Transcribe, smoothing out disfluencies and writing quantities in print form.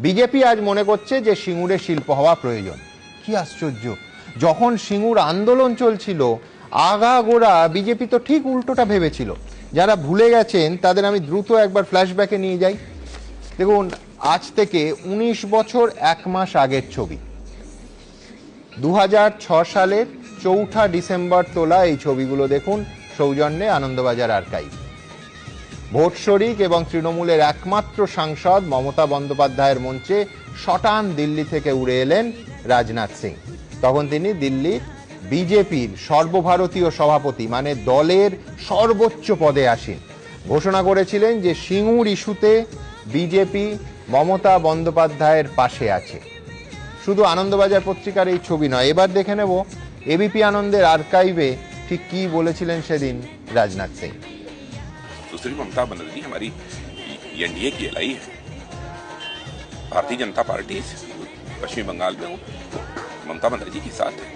BJP আজ মনে করছে যে সিঙ্গুরে শিল্প হওয়া প্রয়োজন। কি আশ্চর্য, যখন সিঙ্গুর আন্দোলন চলছিল আগাগোড়া বিজেপি তো ঠিক উল্টোটা ভেবেছিল। যারা ভুলে গেছেন তাদের আমি দ্রুত একবার ফ্ল্যাশব্যাকে নিয়ে যাই। দেখুন, আজ থেকে 19 বছর 1 মাস আগের ছবি, 2006 সালের 4 ডিসেম্বর তোলা এই ছবিগুলো দেখুন, সৌজন্যে আনন্দবাজার আর্কাইভ। ভোট শরিক এবং তৃণমূলের একমাত্র সাংসদ মমতা বন্দ্যোপাধ্যায়ের মঞ্চে শটান দিল্লি থেকে উড়ে এলেন রাজনাথ সিং। তখন তিনি দিল্লির বিজেপির সর্বভারতীয় সভাপতি, মানে দলের সর্বোচ্চ পদে আসীন। ঘোষণা করেছিলেন যে সিঙ্গুর ইস্যুতে বিজেপি মমতা বন্দ্যোপাধ্যায়ের পাশে আছে। শুধু আনন্দবাজার পত্রিকার এই ছবি নয়, এবার দেখে নেব এবিপি আনন্দের আর্কাইভে ঠিক কি বলেছিলেন সেদিন রাজনাথ সিং। दूसरी ममता बनर्जी हमारी एनडीए की एलआई है। भारतीय जनता पार्टी पश्चिमी बंगाल में ममता बनर्जी के साथ है।